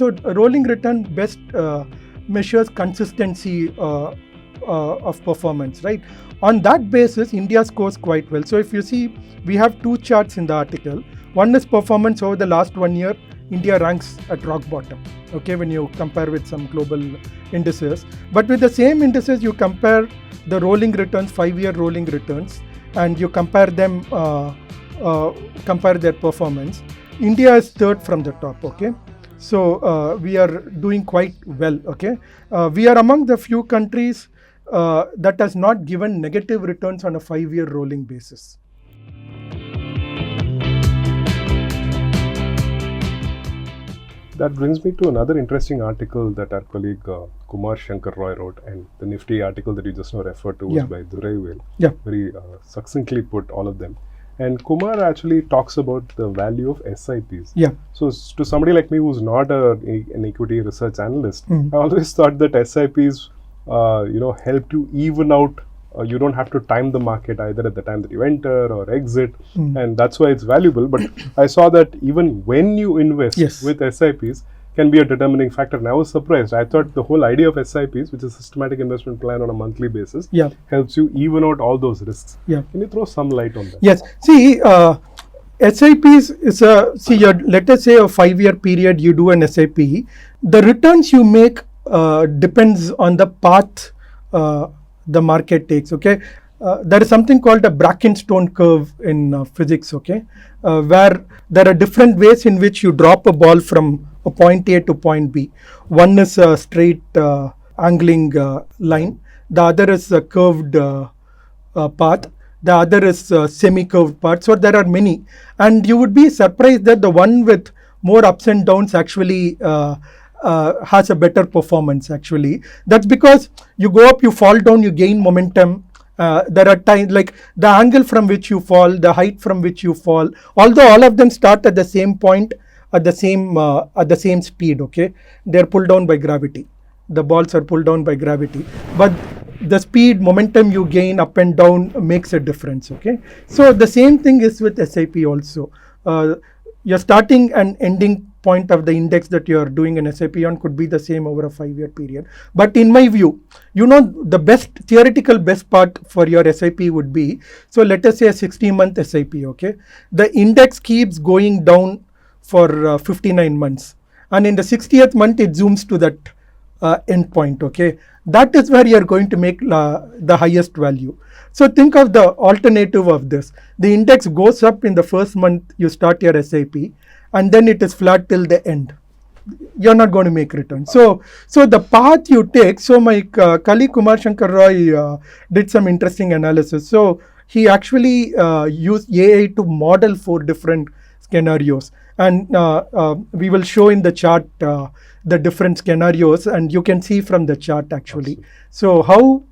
So a rolling return best measures consistency of performance, right? On that basis, India scores quite well. So if you see, we have two charts in the article. One is performance over the last 1 year. India ranks at rock bottom, okay, when you compare with some global indices. But with the same indices, you compare the rolling returns, 5-year rolling returns, and you compare them, compare their performance. India is third from the top, okay. So we are doing quite well, okay. We are among the few countries that has not given negative returns on a 5-year rolling basis. That brings me to another interesting article that our colleague Kumar Shankar Roy wrote, and the nifty article that you just now referred to was by Duraivel. Yeah. Very succinctly put, all of them. And Kumar actually talks about the value of SIPs. Yeah. So to somebody like me who's not an equity research analyst, I always thought that SIPs, help you even out. You don't have to time the market either at the time that you enter or exit, and that's why it's valuable. But I saw that even when you invest with SIPs can be a determining factor. And I was surprised. I thought the whole idea of SIPs, which is a systematic investment plan on a monthly basis, helps you even out all those risks. Can you throw some light on that? Yes. See, SIPs is let us say a 5-year period you do an SIP. The returns you make depends on the path the market takes, okay. There is something called a Brackenstone curve in physics, okay, where there are different ways in which you drop a ball from a point A to point B. One is a straight angling line, the other is a curved path, the other is a semi-curved path. So there are many, and you would be surprised that the one with more ups and downs actually has a better performance actually. That's because you go up, you fall down, you gain momentum. There are times like the angle from which you fall, the height from which you fall, although all of them start at the same point, at the same speed, okay. They're pulled down by gravity. The balls are pulled down by gravity. But the speed, momentum you gain up and down makes a difference, okay. So the same thing is with SIP also. Your starting and ending point of the index that you are doing an SIP on could be the same over a 5-year period. But in my view, the theoretical best part for your SIP would be, so let us say a 60-month SIP, okay. The index keeps going down for 59 months. And in the 60th month, it zooms to that end point, okay. That is where you are going to make the highest value. So think of the alternative of this. The index goes up in the first month you start your SIP, and then it is flat till the end. You're not going to make returns. So the path you take, so my colleague Kumar Shankar Roy did some interesting analysis. So he actually used AI to model 4 different scenarios. And we will show in the chart the different scenarios, and you can see from the chart actually. So how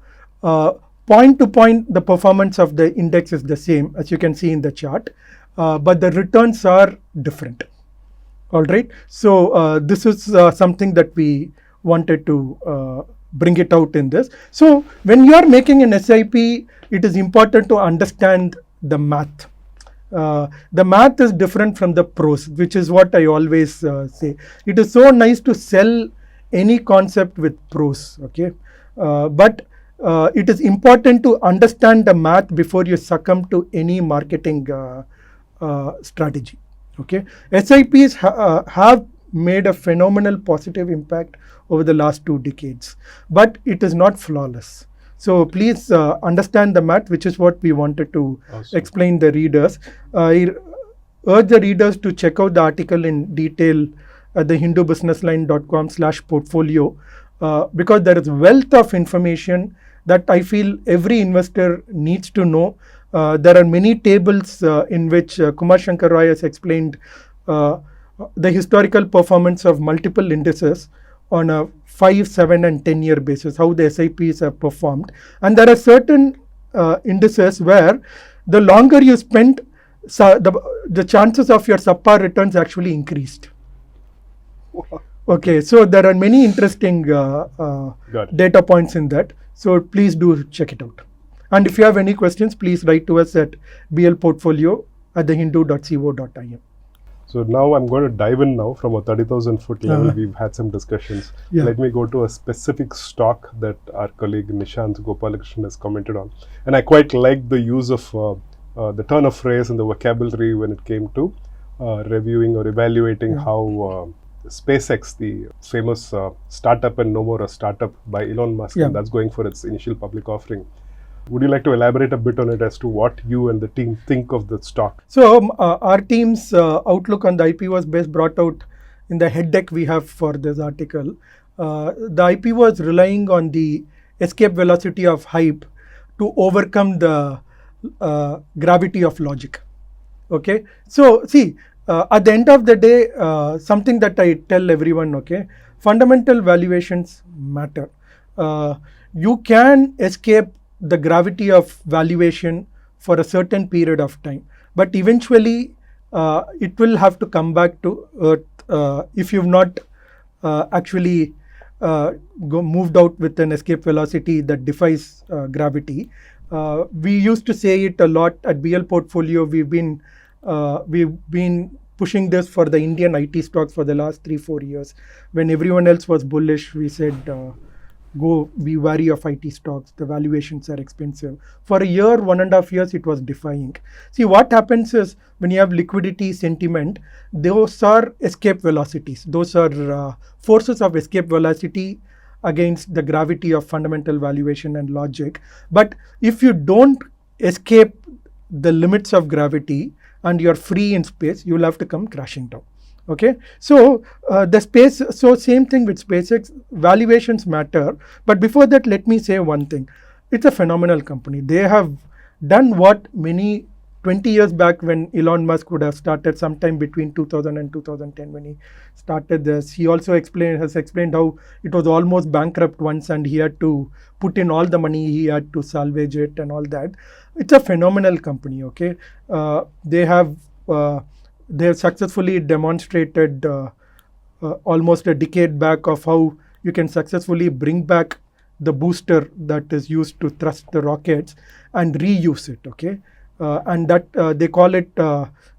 point to point the performance of the index is the same, as you can see in the chart, but the returns are different. All right. So this is something that we wanted to bring it out in this. So when you are making an SIP, it is important to understand the math. The math is different from the prose, which is what I always say. It is so nice to sell any concept with prose, okay, but it is important to understand the math before you succumb to any marketing strategy, okay. SIPs have made a phenomenal positive impact over the last 2 decades, but it is not flawless. So please understand the math, which is what we wanted to explain the readers. I urge the readers to check out the article in detail at the hindubusinessline.com/portfolio because there is wealth of information that I feel every investor needs to know. There are many tables in which Kumar Shankar Roy has explained the historical performance of multiple indices on a 5, 7 and 10 year basis, how the SIPs have performed. And there are certain indices where the longer you spend, the chances of your subpar returns actually increased. Okay, so there are many interesting data points in that. So please do check it out. And if you have any questions, please write to us at bl.Portfolio@thehindu.co.in. So now I'm going to dive in now from a 30,000 foot level. Uh-huh. We've had some discussions. Yeah. Let me go to a specific stock that our colleague Nishant Gopalakrishnan has commented on. And I quite like the use of the turn of phrase and the vocabulary when it came to reviewing or evaluating how SpaceX, the famous startup and no more a startup by Elon Musk, and that's going for its initial public offering. Would you like to elaborate a bit on it as to what you and the team think of the stock? So our team's outlook on the IP was best brought out in the head deck we have for this article. The IP was relying on the escape velocity of hype to overcome the gravity of logic. Okay, so see, at the end of the day, something that I tell everyone, okay, fundamental valuations matter. You can escape the gravity of valuation for a certain period of time, but eventually it will have to come back to earth if you've not actually moved out with an escape velocity that defies gravity. We used to say it a lot at bl.Portfolio. We've been pushing this for the Indian IT stocks for the last 3-4 years. When everyone else was bullish, we said go be wary of IT stocks. The valuations are expensive. For a year, 1.5 years, it was defying. See, what happens is when you have liquidity sentiment, those are escape velocities. Those are forces of escape velocity against the gravity of fundamental valuation and logic. But if you don't escape the limits of gravity and you're free in space, you'll have to come crashing down. Okay, so same thing with SpaceX. Valuations matter, but before that, let me say one thing. It's a phenomenal company. They have done what many 20 years back when Elon Musk would have started sometime between 2000 and 2010 when he started this. He also has explained how it was almost bankrupt once and he had to put in all the money he had to salvage it and all that. It's a phenomenal company. Okay, they have successfully demonstrated almost a decade back of how you can successfully bring back the booster that is used to thrust the rockets and reuse it. Okay, and that they call it,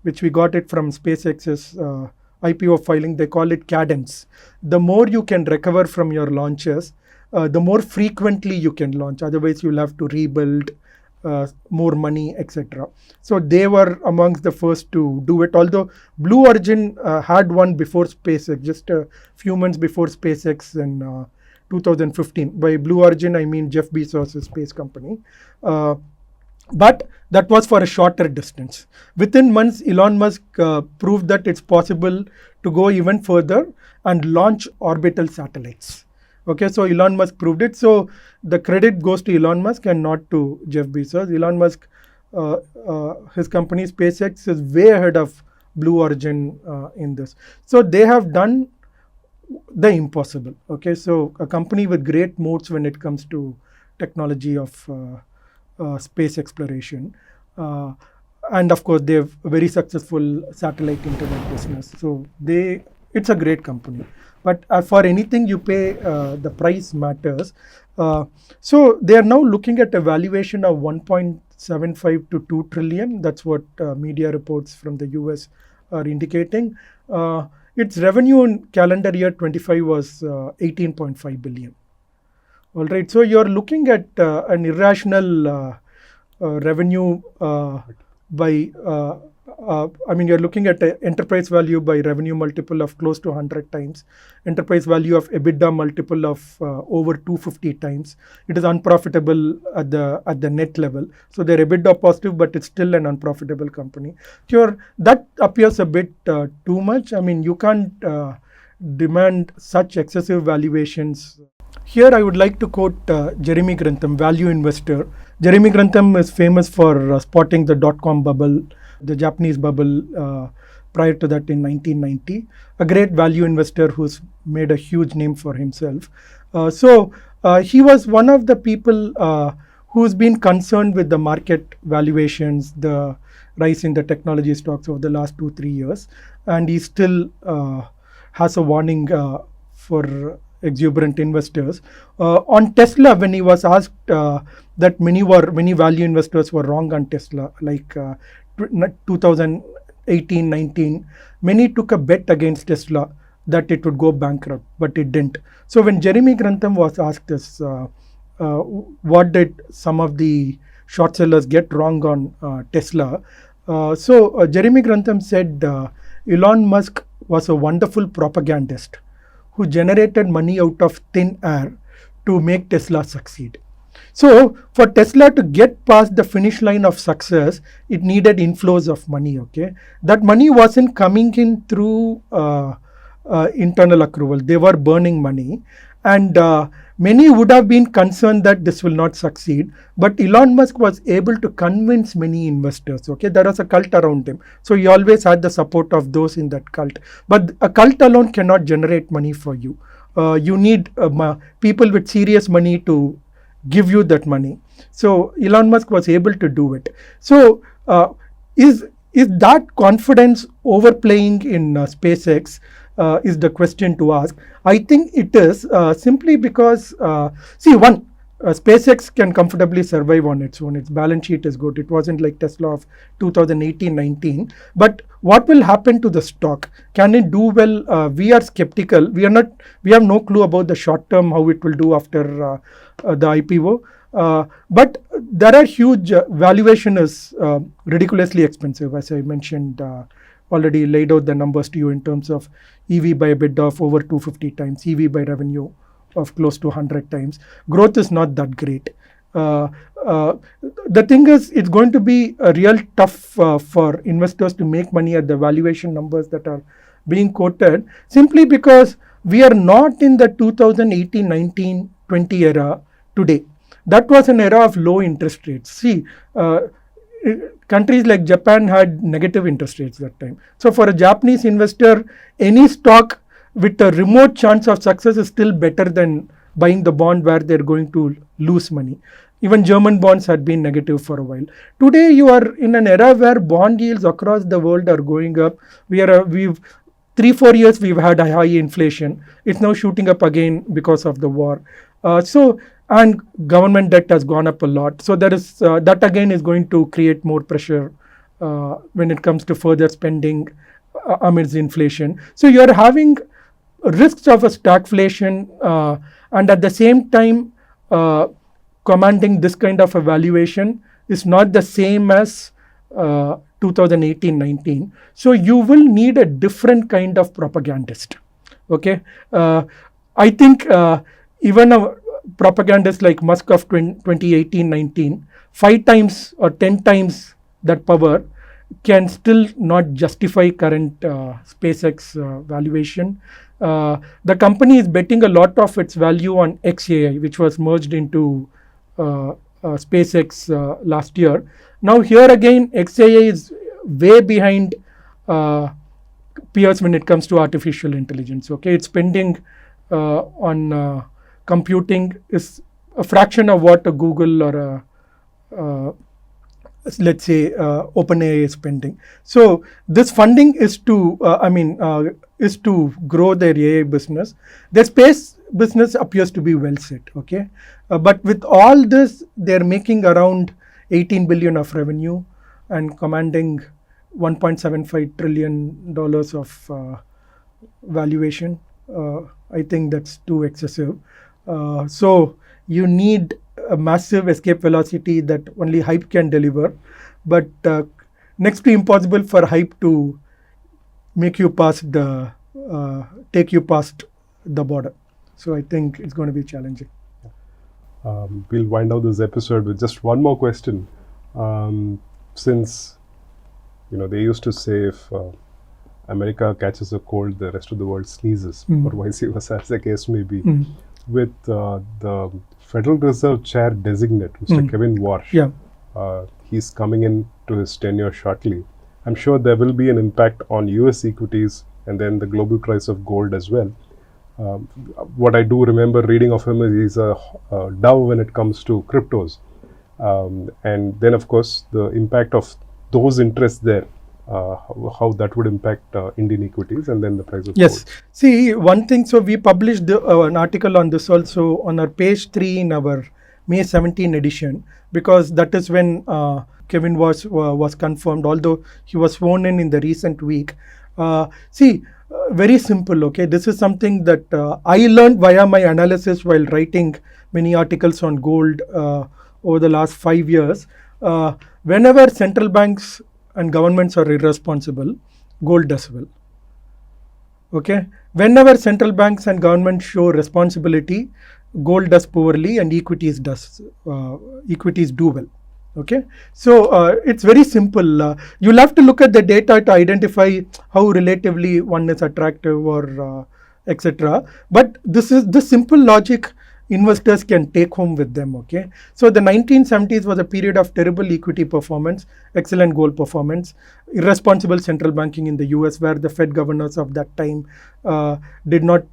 which we got it from SpaceX's IPO filing, they call it cadence. The more you can recover from your launches, the more frequently you can launch. Otherwise, you'll have to rebuild. More money, etc. So they were amongst the first to do it. Although Blue Origin had one before SpaceX, just a few months before SpaceX in 2015. By Blue Origin, I mean Jeff Bezos' space company. But that was for a shorter distance. Within months, Elon Musk proved that it's possible to go even further and launch orbital satellites. Okay, so Elon Musk proved it. So the credit goes to Elon Musk and not to Jeff Bezos. Elon Musk, his company SpaceX is way ahead of Blue Origin in this. So they have done the impossible. Okay, so a company with great moats when it comes to technology of space exploration. And of course, they have a very successful satellite internet business. So it's a great company. But for anything you pay, the price matters. So they are now looking at a valuation of 1.75 to 2 trillion. That's what media reports from the US are indicating. Its revenue in calendar year 25 was 18.5 billion. All right. So you're looking at an irrational revenue by you're looking at an enterprise value by revenue multiple of close to 100 times, enterprise value of EBITDA multiple of over 250 times. It is unprofitable at the net level. So they're EBITDA positive, but it's still an unprofitable company. Sure, that appears a bit too much. I mean, you can't demand such excessive valuations. Here I would like to quote Jeremy Grantham, value investor. Jeremy Grantham is famous for spotting the dot-com bubble, the Japanese bubble prior to that in 1990. A great value investor who's made a huge name for himself. So he was one of the people who's been concerned with the market valuations, the rise in the technology stocks over the last 2-3 years. And he still has a warning for exuberant investors. On Tesla, when he was asked that many value investors were wrong on Tesla, like 2000 18, 19, many took a bet against Tesla that it would go bankrupt, but it didn't. So when Jeremy Grantham was asked this, what did some of the short sellers get wrong on Tesla? Jeremy Grantham said Elon Musk was a wonderful propagandist who generated money out of thin air to make Tesla succeed. So for Tesla to get past the finish line of success, it needed inflows of money. Okay, that money wasn't coming in through internal accrual. They were burning money, and many would have been concerned that this will not succeed. But Elon Musk was able to convince many investors. Okay, there was a cult around him, so he always had the support of those in that cult. But a cult alone cannot generate money for you. You need people with serious money to give you that money. So Elon Musk was able to do it. So is that confidence overplaying in SpaceX is the question to ask. I think it is simply because SpaceX can comfortably survive on its own. Its balance sheet is good. It wasn't like Tesla of 2018-19. But what will happen to the stock? Can it do well? We are skeptical. We have no clue about the short term, how it will do after the IPO. But there are huge valuation is ridiculously expensive, as I mentioned. Already laid out the numbers to you in terms of EV by EBITDA of over 250 times, EV by revenue of close to 100 times. Growth is not that great. The thing is, it's going to be a real tough for investors to make money at the valuation numbers that are being quoted, simply because we are not in the 2018, 19, 20 era today. That was an era of low interest rates. See, countries like Japan had negative interest rates that time. So for a Japanese investor, any stock with a remote chance of success is still better than buying the bond where they're going to lose money. Even German bonds had been negative for a while. Today you are in an era where bond yields across the world are going up. We've 3-4 years we've had a high inflation. It's now shooting up again because of the war. And government debt has gone up a lot. So there is that again is going to create more pressure when it comes to further spending amidst inflation. So you are having risks of a stagflation and at the same time commanding this kind of a valuation is not the same as 2018-19. So you will need a different kind of propagandist. Okay, I think even a propagandist like Musk of 2018-19, 5 times or 10 times that power can still not justify current SpaceX valuation. The company is betting a lot of its value on XAI, which was merged into SpaceX last year. Now here again, XAI is way behind peers when it comes to artificial intelligence. Okay, its spending on computing is a fraction of what a Google or let's say OpenAI is spending. So this funding is to grow their AI business. Their space business appears to be well set. Okay, but with all this, they're making around 18 billion of revenue and commanding 1.75 trillion dollars of valuation. I think that's too excessive. So you need a massive escape velocity that only hype can deliver, but next to impossible for hype to make you past the take you past the border. So I think it's going to be challenging. We'll wind out this episode with just one more question. Since they used to say if America catches a cold, the rest of the world sneezes, or vice versa, as the case may be. With the Federal Reserve Chair designate, Mr. Kevin Warsh, he's coming into his tenure shortly. I'm sure there will be an impact on US equities and then the global price of gold as well. What I do remember reading of him is he's a dove when it comes to cryptos. And then, of course, the impact of those interests there, how that would impact Indian equities and then the price of gold. See, one thing, so we published an article on this also on our page 3 in our May 17 edition, because that is when Kevin was confirmed, although he was sworn in the recent week. See, very simple, okay? This is something that I learned via my analysis while writing many articles on gold over the last 5 years. Whenever central banks and governments are irresponsible, gold does well. Okay, whenever central banks and governments show responsibility, gold does poorly and equities do well. Okay, so it's very simple. You'll have to look at the data to identify how relatively one is attractive or etc. But this is the simple logic investors can take home with them. Okay, so the 1970s was a period of terrible equity performance, excellent gold performance, irresponsible central banking in the US, where the Fed governors of that time did not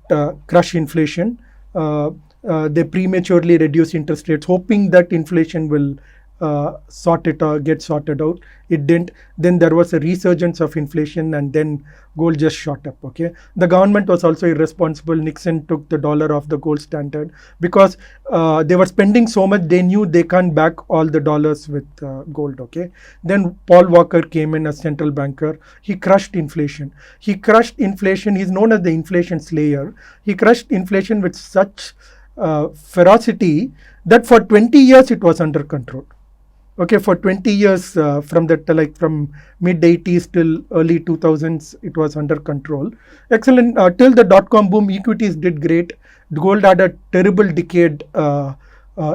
crush inflation. They prematurely reduced interest rates, hoping that inflation will get sorted out. It didn't. Then there was a resurgence of inflation, and then gold just shot up. Okay, the government was also irresponsible. Nixon took the dollar off the gold standard because they were spending so much. They knew they can't back all the dollars with gold. Okay, then Paul Walker came in as central banker. He crushed inflation. He's known as the inflation slayer. He crushed inflation with such ferocity that for 20 years it was under control. Okay, for 20 years from mid 80s till early 2000s, it was under control. Excellent. Till the dot-com boom, equities did great. Gold had a terrible decade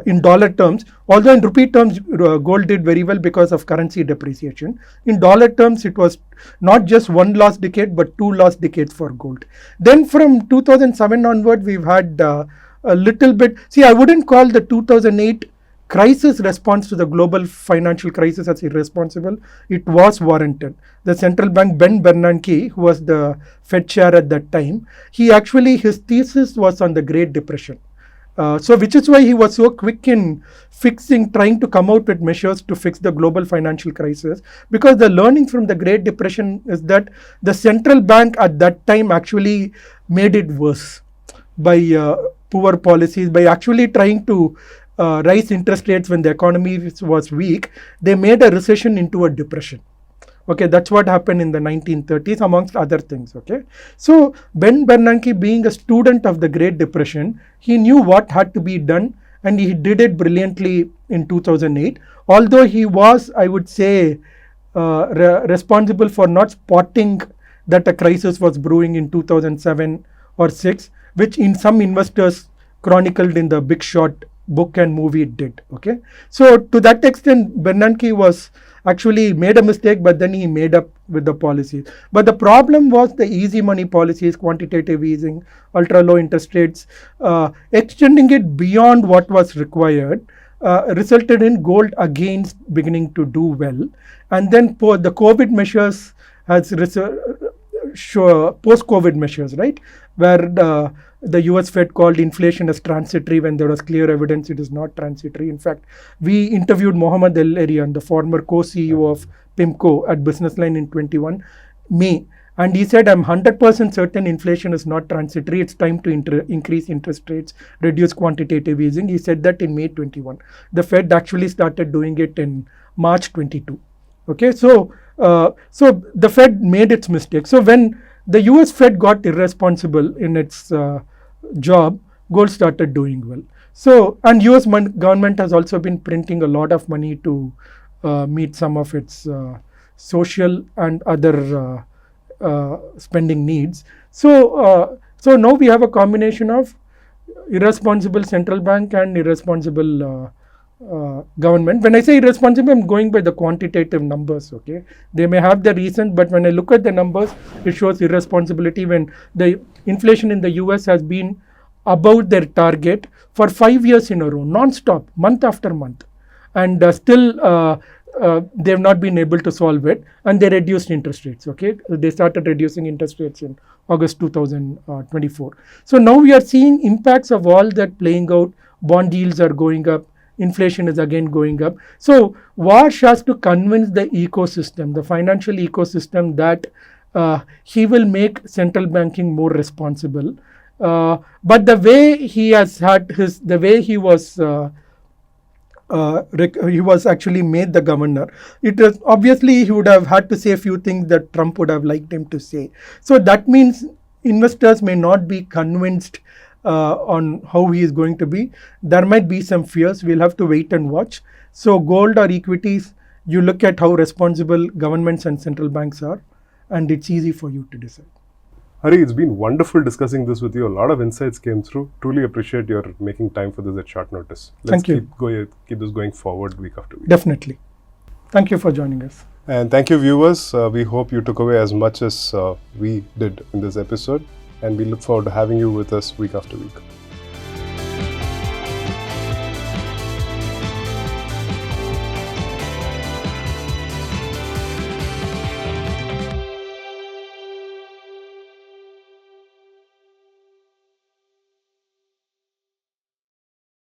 in dollar terms. Although in rupee terms, gold did very well because of currency depreciation. In dollar terms, it was not just one lost decade, but two lost decades for gold. Then from 2007 onward, we've had a little bit. See, I wouldn't call the 2008 crisis response to the global financial crisis as irresponsible. It was warranted. The central bank, Ben Bernanke, who was the Fed chair at that time, his thesis was on the Great Depression. So which is why he was so quick in trying to come out with measures to fix the global financial crisis, because the learning from the Great Depression is that the central bank at that time actually made it worse by poor policies, by actually trying to rise interest rates when the economy was weak. They made a recession into a depression. Okay, that's what happened in the 1930s, amongst other things. Okay, so Ben Bernanke, being a student of the Great Depression, he knew what had to be done, and he did it brilliantly in 2008. Although he was, I would say, responsible for not spotting that a crisis was brewing in 2007 or 6, which in some investors chronicled in the Big Short book and movie did. Okay, so to that extent, Bernanke was actually made a mistake, but then he made up with the policies. But the problem was the easy money policies, quantitative easing, ultra low interest rates, extending it beyond what was required, resulted in gold again beginning to do well. And then the COVID measures post-COVID measures, right, where the US Fed called inflation as transitory when there was clear evidence it is not transitory. In fact, we interviewed Mohammed El-Erian, the former co-CEO of PIMCO at Businessline in 21 May, and he said, I'm 100% certain inflation is not transitory. It's time to increase interest rates, reduce quantitative easing. He said that in May 21. The Fed actually started doing it in March 22. Okay, so the Fed made its mistake. So when the US Fed got irresponsible in its job, gold started doing well. So, and US government has also been printing a lot of money to meet some of its social and other spending needs. So now we have a combination of irresponsible central bank and irresponsible government. When I say irresponsible, I'm going by the quantitative numbers. Okay, they may have the reason, but when I look at the numbers, it shows irresponsibility when the inflation in the US has been above their target for 5 years in a row, non-stop, month after month, and still they have not been able to solve it, and they reduced interest rates. Okay, they started reducing interest rates in August 2024. So now we are seeing impacts of all that playing out. Bond yields are going up. Inflation is again going up. So Wash has to convince the ecosystem, the financial ecosystem, that he will make central banking more responsible. But the way he has had the way he was he was actually made the governor, it is obviously he would have had to say a few things that Trump would have liked him to say. So that means investors may not be convinced on how he is going to be. There might be some fears. We'll have to wait and watch. So gold or equities, you look at how responsible governments and central banks are, and it's easy for you to decide. Hari, it's been wonderful discussing this with you. A lot of insights came through. Truly appreciate your making time for this at short notice. Let's Thank you. keep this going forward week after week. Definitely. Thank you for joining us. And thank you, viewers. We hope you took away as much as we did in this episode. And we look forward to having you with us week after week.